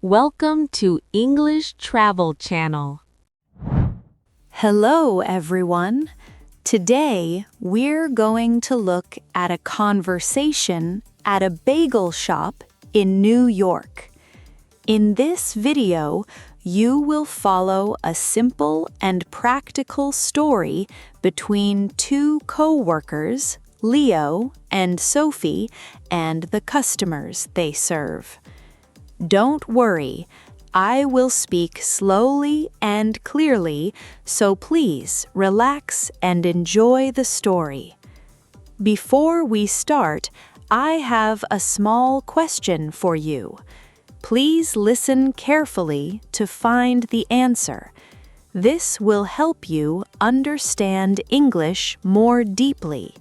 Welcome to English Travel Channel. Hello, everyone. Today, we're going to look at a conversation at a bagel shop in New York. In this video, you will follow a simple and practical story between two coworkers, Leo and Sophie, and the customers they serve. Don't worry, I will speak slowly and clearly, so please relax and enjoy the story. Before we start, I have a small question for you. Please listen carefully to find the answer. This will help you understand English more deeply.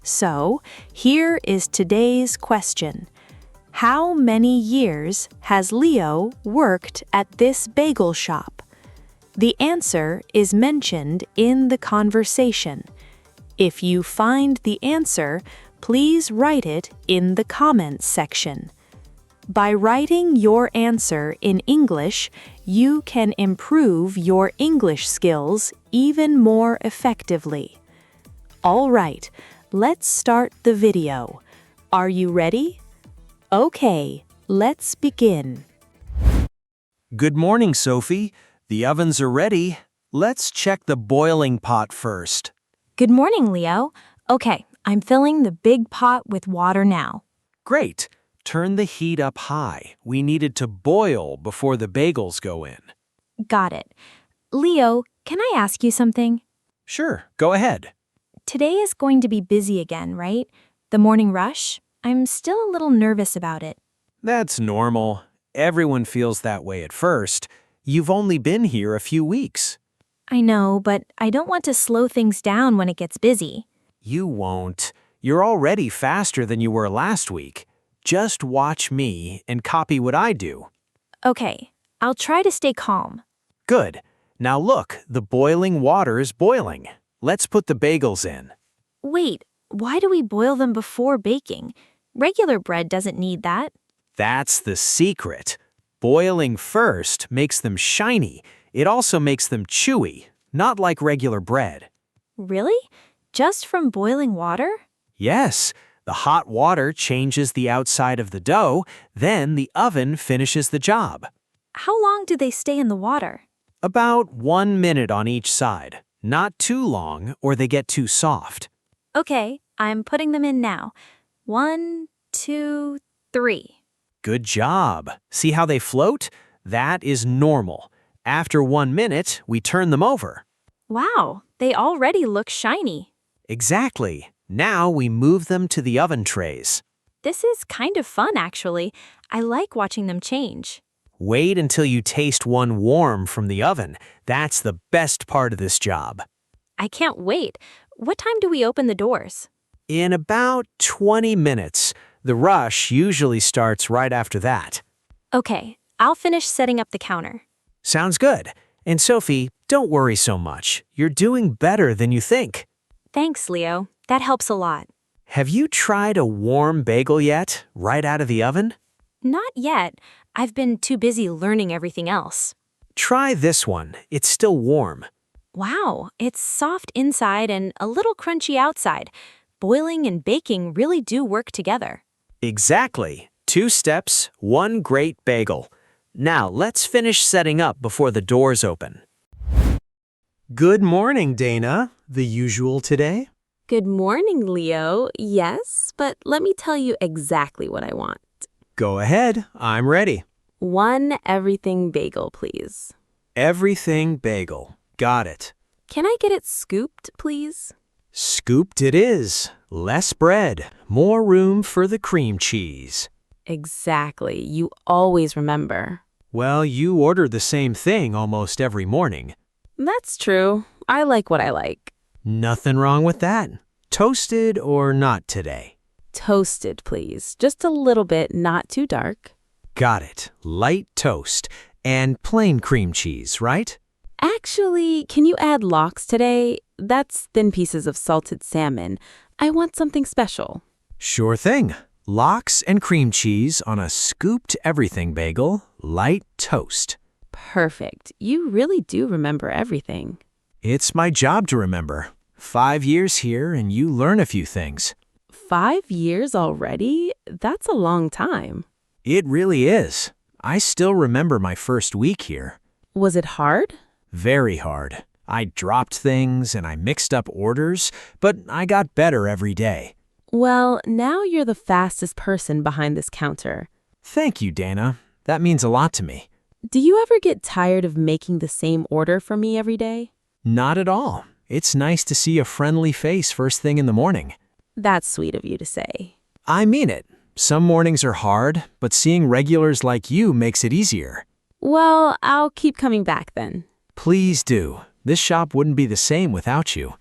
So, here is today's question. How many years has Leo worked at this bagel shop? The answer is mentioned in the conversation. If you find the answer, please write it in the comments section. By writing your answer in English, you can improve your English skills even more effectively. All right, let's start the video. Are you ready? Okay, let's begin. Good morning, Sophie. The ovens are ready. Let's check the boiling pot first. Good morning, Leo. Okay, I'm filling the big pot with water now. Great. Turn the heat up high. We need it to boil before the bagels go in. Got it. Leo, can I ask you something? Sure, go ahead. Today is going to be busy again, right? The morning rush? I'm still a little nervous about it. That's normal. Everyone feels that way at first. You've only been here a few weeks. I know, but I don't want to slow things down when it gets busy. You won't. You're already faster than you were last week. Just watch me and copy what I do. Okay, I'll try to stay calm. Good. Now look, the boiling water is boiling. Let's put the bagels in. Wait, why do we boil them before baking? Regular bread doesn't need that. That's the secret. Boiling first makes them shiny. It also makes them chewy, not like regular bread. Really? Just from boiling water? Yes, the hot water changes the outside of the dough, then the oven finishes the job. How long do they stay in the water? About 1 minute on each side. Not too long, or they get too soft. Okay, I'm putting them in now. 1, 2, 3. Good job. See how they float? That is normal. After 1 minute, we turn them over. Wow, they already look shiny. Exactly. Now we move them to the oven trays. This is kind of fun, actually. I like watching them change. Wait until you taste one warm from the oven. That's the best part of this job. I can't wait. What time do we open the doors? In about 20 minutes. The rush usually starts right after that. Okay, I'll finish setting up the counter. Sounds good. And Sophie, don't worry so much. You're doing better than you think. Thanks, Leo. That helps a lot. Have you tried a warm bagel yet, right out of the oven? Not yet. I've been too busy learning everything else. Try this one. It's still warm. Wow, it's soft inside and a little crunchy outside. Boiling and baking really do work together. Exactly. 2 steps, 1 great bagel. Now let's finish setting up before the doors open. Good morning, Dana. The usual today? Good morning, Leo. Yes, but let me tell you exactly what I want. Go ahead. I'm ready. 1 everything bagel, please. Everything bagel. Got it. Can I get it scooped, please? Scooped it is. Less bread. More room for the cream cheese. Exactly. You always remember. Well, you order the same thing almost every morning. That's true. I like what I like. Nothing wrong with that. Toasted or not today? Toasted, please. Just a little bit, not too dark. Got it. Light toast. And plain cream cheese, right? Actually, can you add lox today? That's thin pieces of salted salmon. I want something special. Sure thing. Lox and cream cheese on a scooped everything bagel, light toast. Perfect. You really do remember everything. It's my job to remember. 5 years here and you learn a few things. 5 years already? That's a long time. It really is. I still remember my first week here. Was it hard? Very hard. I dropped things and I mixed up orders, but I got better every day. Well, now you're the fastest person behind this counter. Thank you, Dana. That means a lot to me. Do you ever get tired of making the same order for me every day? Not at all. It's nice to see a friendly face first thing in the morning. That's sweet of you to say. I mean it. Some mornings are hard, but seeing regulars like you makes it easier. Well, I'll keep coming back then. Please do. This shop wouldn't be the same without you.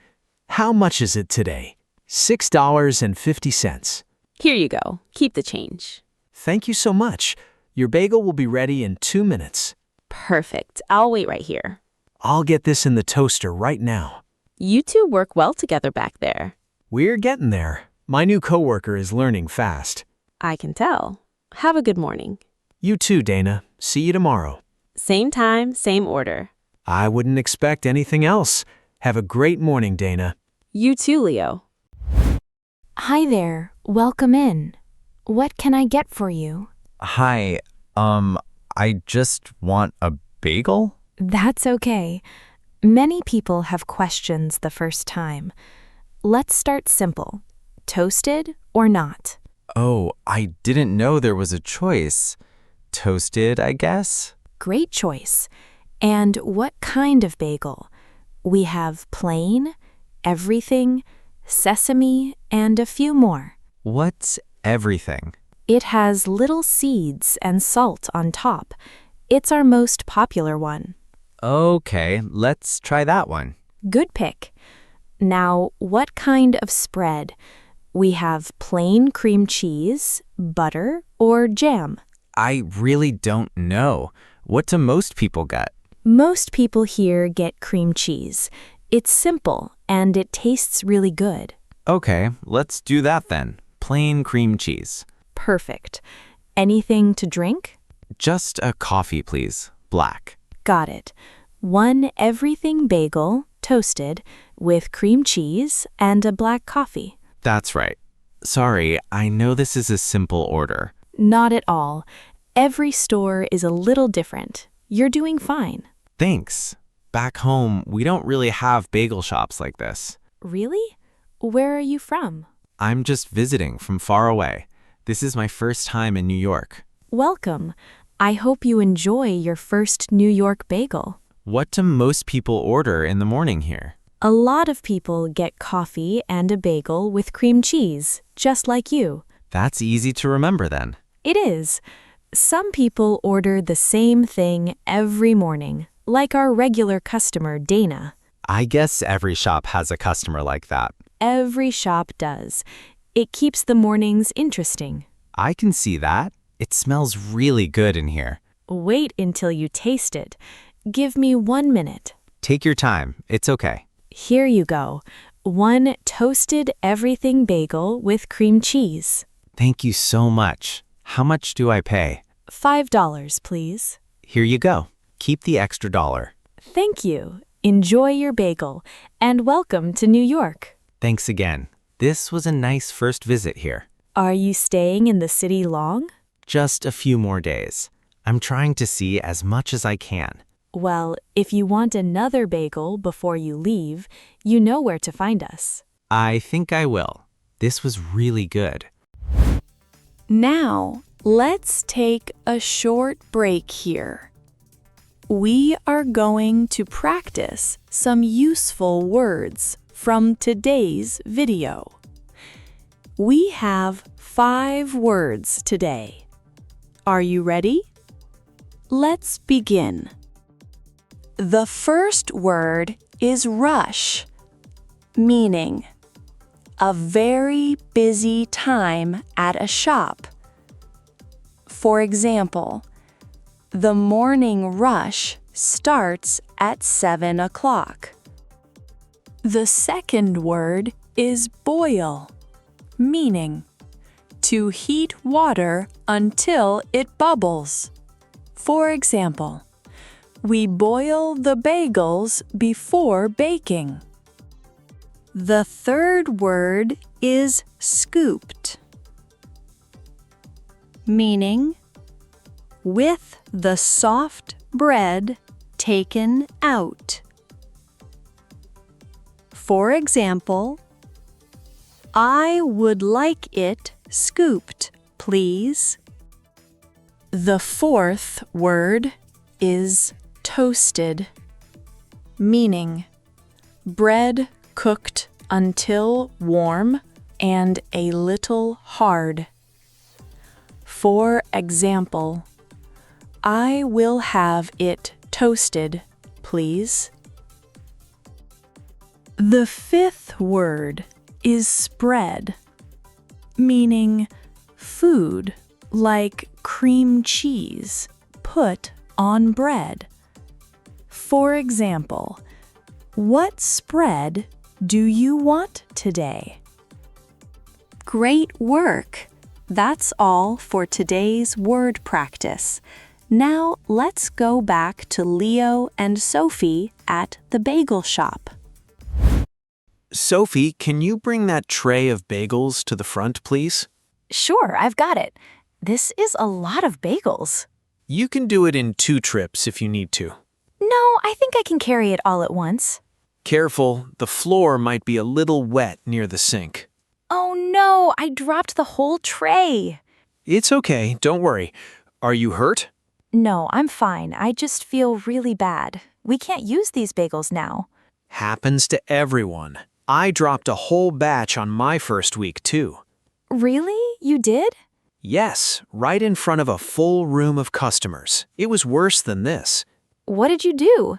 How much is it today? $6.50. Here you go. Keep the change. Thank you so much. Your bagel will be ready in 2 minutes. Perfect. I'll wait right here. I'll get this in the toaster right now. You two work well together back there. We're getting there. My new coworker is learning fast. I can tell. Have a good morning. You too, Dana. See you tomorrow. Same time, same order. I wouldn't expect anything else. Have a great morning, Dana. You too, Leo. Hi there. Welcome in. What can I get for you? Hi, I just want a bagel? That's okay. Many people have questions the first time. Let's start simple. Toasted or not? Oh, I didn't know there was a choice. Toasted, I guess? Great choice. And what kind of bagel? We have plain, everything, sesame, and a few more. What's everything? It has little seeds and salt on top. It's our most popular one. Okay, let's try that one. Good pick. Now, what kind of spread? We have plain cream cheese, butter, or jam. I really don't know. What do most people get? Most people here get cream cheese. It's simple and it tastes really good. Okay, let's do that then. Plain cream cheese. Perfect. Anything to drink? Just a coffee, please. Black. Got it. 1 everything bagel, toasted, with cream cheese and a black coffee. That's right. Sorry, I know this is a simple order. Not at all. Every store is a little different. You're doing fine. Thanks. Back home, we don't really have bagel shops like this. Really? Where are you from? I'm just visiting from far away. This is my first time in New York. Welcome. I hope you enjoy your first New York bagel. What do most people order in the morning here? A lot of people get coffee and a bagel with cream cheese, just like you. That's easy to remember then. It is. Some people order the same thing every morning, like our regular customer, Dana. I guess every shop has a customer like that. Every shop does. It keeps the mornings interesting. I can see that. It smells really good in here. Wait until you taste it. Give me 1 minute. Take your time. It's okay. Here you go. 1 toasted everything bagel with cream cheese. Thank you so much. How much do I pay? $5, please. Here you go. Keep the extra $1. Thank you. Enjoy your bagel, and welcome to New York. Thanks again. This was a nice first visit here. Are you staying in the city long? Just a few more days. I'm trying to see as much as I can. Well, if you want another bagel before you leave, you know where to find us. I think I will. This was really good. Now, let's take a short break here. We are going to practice some useful words from today's video. We have 5 words today. Are you ready? Let's begin. The first word is rush, meaning a very busy time at a shop. For example, the morning rush starts at 7 o'clock. The second word is boil, meaning To heat water until it bubbles. For example, we boil the bagels before baking. The third word is scooped, meaning with the soft bread taken out. For example, I would like it scooped, please. The fourth word is toasted, meaning bread cooked until warm and a little hard. For example, I will have it toasted, please. The fifth word is spread, meaning food like cream cheese put on bread. For example, what spread do you want today? Great work! That's all for today's word practice. Now let's go back to Leo and Sophie at the bagel shop. Sophie, can you bring that tray of bagels to the front, please? Sure, I've got it. This is a lot of bagels. You can do it in 2 trips if you need to. No, I think I can carry it all at once. Careful, the floor might be a little wet near the sink. Oh no, I dropped the whole tray. It's okay, don't worry. Are you hurt? No, I'm fine. I just feel really bad. We can't use these bagels now. Happens to everyone. I dropped a whole batch on my first week, too. Really? You did? Yes, right in front of a full room of customers. It was worse than this. What did you do?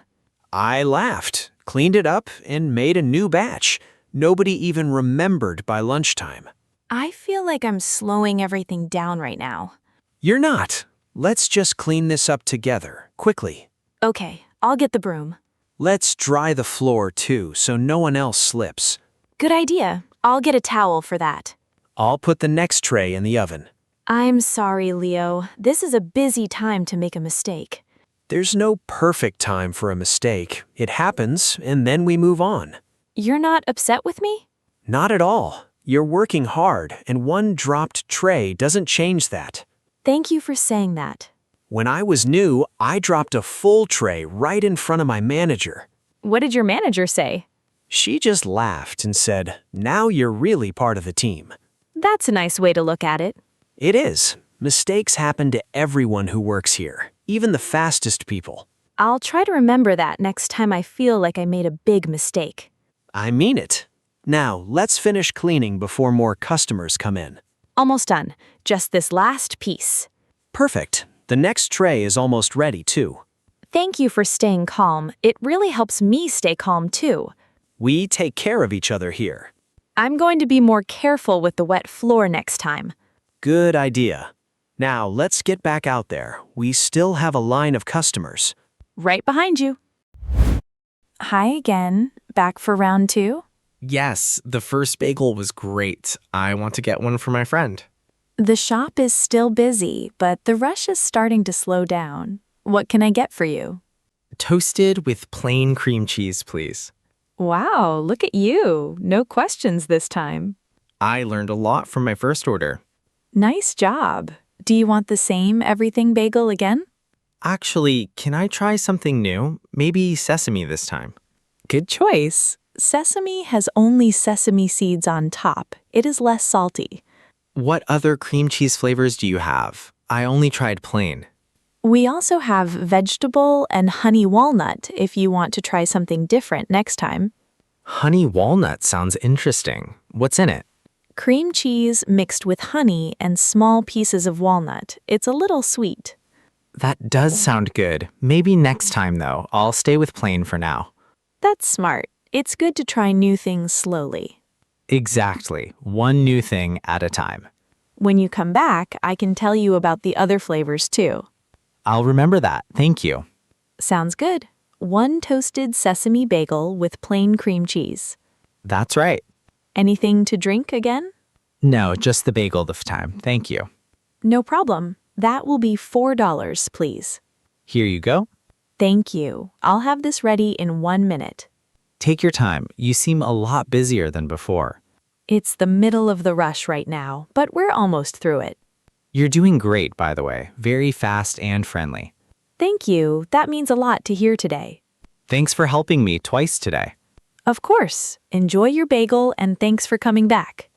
I laughed, cleaned it up, and made a new batch. Nobody even remembered by lunchtime. I feel like I'm slowing everything down right now. You're not. Let's just clean this up together, quickly. Okay, I'll get the broom. Let's dry the floor, too, so no one else slips. Good idea. I'll get a towel for that. I'll put the next tray in the oven. I'm sorry, Leo. This is a busy time to make a mistake. There's no perfect time for a mistake. It happens, and then we move on. You're not upset with me? Not at all. You're working hard, and one dropped tray doesn't change that. Thank you for saying that. When I was new, I dropped a full tray right in front of my manager. What did your manager say? She just laughed and said, "Now you're really part of the team." That's a nice way to look at it. It is. Mistakes happen to everyone who works here, even the fastest people. I'll try to remember that next time I feel like I made a big mistake. I mean it. Now, let's finish cleaning before more customers come in. Almost done. Just this last piece. Perfect. The next tray is almost ready, too. Thank you for staying calm. It really helps me stay calm, too. We take care of each other here. I'm going to be more careful with the wet floor next time. Good idea. Now, let's get back out there. We still have a line of customers. Right behind you. Hi again. Back for round 2? Yes, the first bagel was great. I want to get one for my friend. The shop is still busy, but the rush is starting to slow down. What can I get for you? Toasted with plain cream cheese, please. Wow, look at you. No questions this time. I learned a lot from my first order. Nice job. Do you want the same everything bagel again? Actually, can I try something new? Maybe sesame this time. Good choice. Sesame has only sesame seeds on top. It is less salty. What other cream cheese flavors do you have? I only tried plain. We also have vegetable and honey walnut if you want to try something different next time. Honey walnut sounds interesting. What's in it? Cream cheese mixed with honey and small pieces of walnut. It's a little sweet. That does sound good. Maybe next time, though. I'll stay with plain for now. That's smart. It's good to try new things slowly. Exactly. One new thing at a time. When you come back, I can tell you about the other flavors too. I'll remember that. Thank you. Sounds good. 1 toasted sesame bagel with plain cream cheese. That's right. Anything to drink again? No, just the bagel this time. Thank you. No problem. That will be $4, please. Here you go. Thank you. I'll have this ready in 1 minute. Take your time. You seem a lot busier than before. It's the middle of the rush right now, but we're almost through it. You're doing great, by the way. Very fast and friendly. Thank you. That means a lot to hear today. Thanks for helping me twice today. Of course. Enjoy your bagel and thanks for coming back.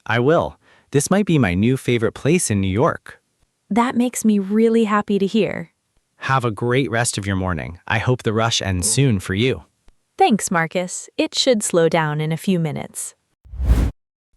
I will. This might be my new favorite place in New York. That makes me really happy to hear. Have a great rest of your morning. I hope the rush ends soon for you. Thanks, Marcus. It should slow down in a few minutes.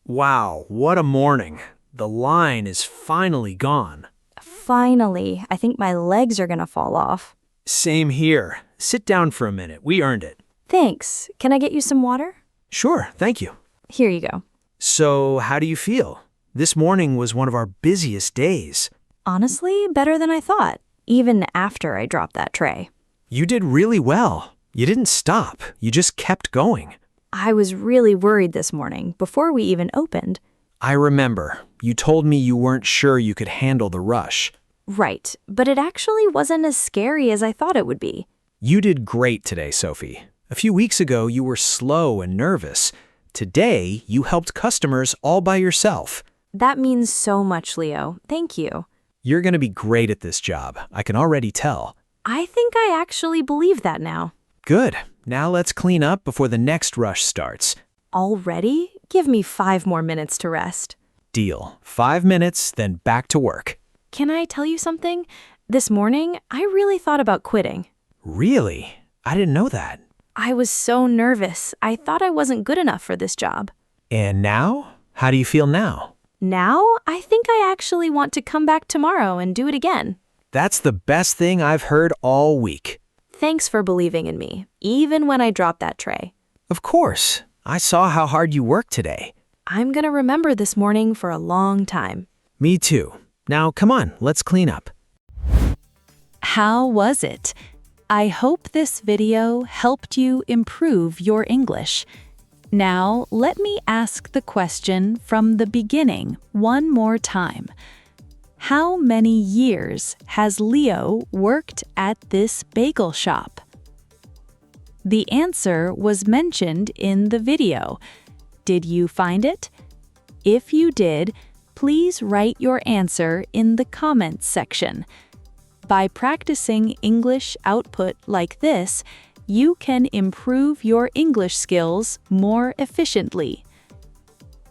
Wow, what a morning. The line is finally gone. Finally, I think my legs are gonna fall off. Same here. Sit down for a minute. We earned it. Thanks. Can I get you some water? Sure, thank you. Here you go. So, how do you feel? This morning was one of our busiest days. Honestly, better than I thought, even after I dropped that tray. You did really well. You didn't stop. You just kept going. I was really worried this morning before we even opened. I remember. You told me you weren't sure you could handle the rush. Right, but it actually wasn't as scary as I thought it would be. You did great today, Sophie. A few weeks ago, you were slow and nervous. Today, you helped customers all by yourself. That means so much, Leo. Thank you. You're going to be great at this job. I can already tell. I think I actually believe that now. Good. Now let's clean up before the next rush starts. Already? Give me 5 more minutes to rest. Deal. 5 minutes, then back to work. Can I tell you something? This morning, I really thought about quitting. Really? I didn't know that. I was so nervous. I thought I wasn't good enough for this job. And now? How do you feel now? Now, I think I actually want to come back tomorrow and do it again. That's the best thing I've heard all week. Thanks for believing in me, even when I dropped that tray. Of course. I saw how hard you worked today. I'm gonna remember this morning for a long time. Me too. Now, come on, let's clean up. How was it? I hope this video helped you improve your English. Now, let me ask the question from the beginning one more time. How many years has Leo worked at this bagel shop? The answer was mentioned in the video. Did you find it? If you did, please write your answer in the comments section. By practicing English output like this, you can improve your English skills more efficiently.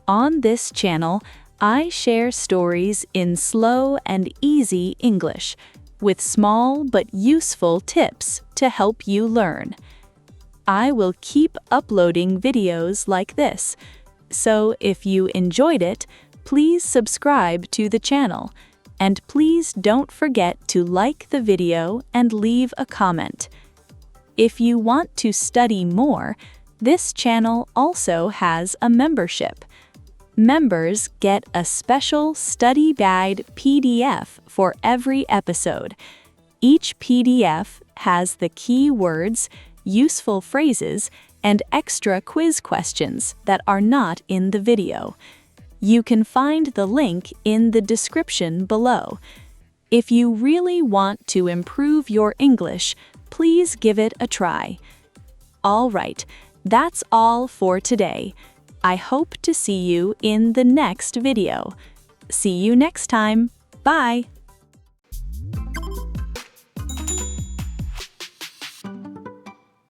On this channel, I share stories in slow and easy English with small but useful tips to help you learn. I will keep uploading videos like this, so if you enjoyed it, please subscribe to the channel, and please don't forget to like the video and leave a comment. If you want to study more, this channel also has a membership. Members get a special study guide PDF for every episode. Each PDF has the key words, useful phrases, and extra quiz questions that are not in the video. You can find the link in the description below. If you really want to improve your English, please give it a try. All right, that's all for today. I hope to see you in the next video. See you next time. Bye!